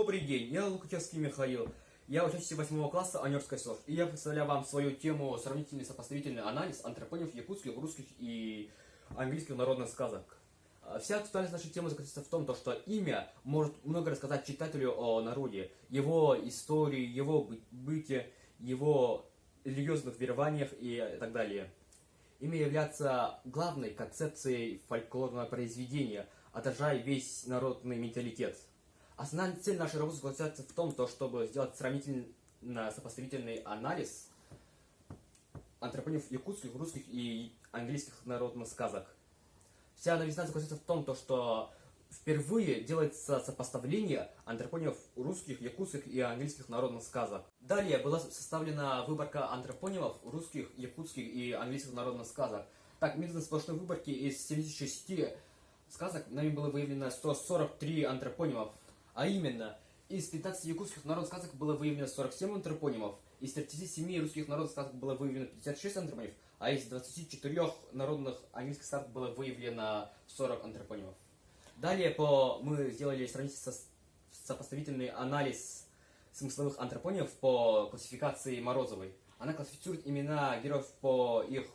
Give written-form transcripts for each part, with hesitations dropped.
Добрый день, я Лукачевский Михаил. Я учащийся 8 класса Анёрской СОЖ. И я представляю вам свою тему сравнительный сопоставительный анализ антропонимов якутских, русских и английских народных сказок. Вся актуальность нашей темы заключается в том, что имя может много рассказать читателю о народе, его истории, его быте, его религиозных верованиях и так далее. Имя является главной концепцией фольклорного произведения, отражая весь народный менталитет. Основная цель нашей работы заключается в том, чтобы сделать сравнительно-сопоставительный анализ антропонимов якутских, русских и английских народных сказок. Вся новизна заключается в том, что впервые делается сопоставление антропонимов русских, якутских и английских народных сказок. Далее была составлена выборка антропонимов русских, якутских и английских народных сказок. Так, методом сплошной выборки из 76 сказок нами было выявлено 143 антропонимов. А именно, из 15 якутских народных сказок было выявлено 47 антропонимов, из 37 русских народных сказок было выявлено 56 антропонимов, а из 24 народных английских сказок было выявлено 40 антропонимов. Далее мы сделали сопоставительный анализ смысловых антропонимов по классификации Морозовой. Она классифицирует имена героев по их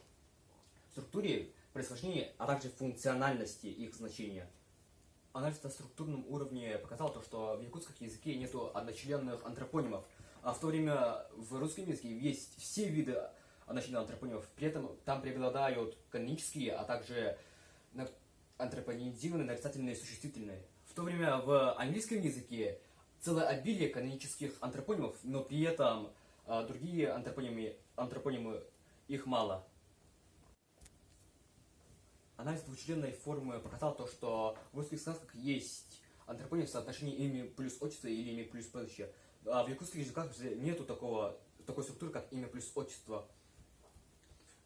структуре, происхождению, а также функциональности их значения. Анализ на структурном уровне показал что в якутском языке нету одночленных антропонимов, а в то время в русском языке есть все виды одночленных антропонимов. При этом там преобладают канонические, а также антропонимизированные нарицательные и существительные. В то время в английском языке целое обилие канонических антропонимов, но при этом другие антропонимы их мало. Анализ двучленной формы показал что в русских сказках есть антропоним в соотношении имя плюс отчество или имя плюс прозвище. А в якутских языках нету такой структуры, как имя плюс отчество.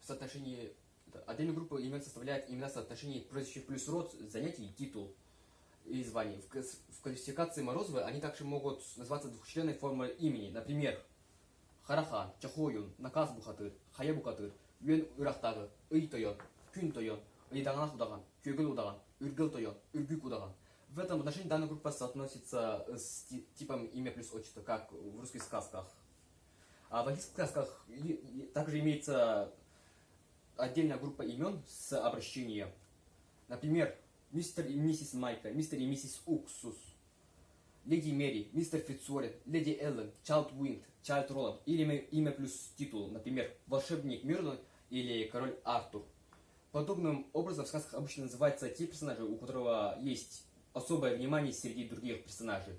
В соотношении отдельную группу имен составляет имена в соотношении прозвище плюс род, занятий, титул и званий. В классификации Морозовой они также могут называться двухчленной формой имени. Например, Харахан, Чахоюн, Наказ Бухатыр, Хая Бухатыр, Юэн Урахтагы, Ый Тойон, Кюн Тойон, Идаган Удаган, Кюгл Удаган, Ургыл Тойон, Ургюк Удаган. В этом отношении данная группа соотносится с типом имя плюс отчество, как в русских сказках. А в английских сказках также имеется отдельная группа имен с обращением. Например, мистер и миссис Майка, мистер и миссис Уксус, леди Мэри, мистер Фитцуорен, леди Эллен, Чайлд Уинд, Чайлд Роланд или имя плюс титул, например, волшебник Мерлин или король Артур. Подобным образом в сказках обычно называются те персонажи, у которого есть особое внимание среди других персонажей.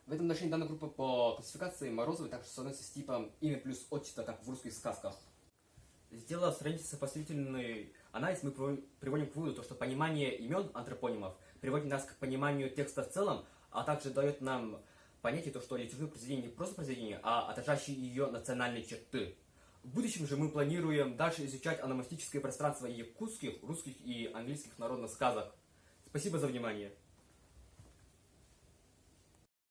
В этом отношении данная группа по классификации Морозовой также соотносится с типом имя плюс отчество, как в русских сказках. Сделав сравнительно-сопоставительный анализ, мы приводим к выводу, что понимание имен антропонимов приводит нас к пониманию текста в целом, а также дает нам понятие, что литературное произведение не просто произведение, а отражающее ее национальные черты. В будущем же мы планируем дальше изучать ономастическое пространство якутских, русских и английских народных сказок. Спасибо за внимание.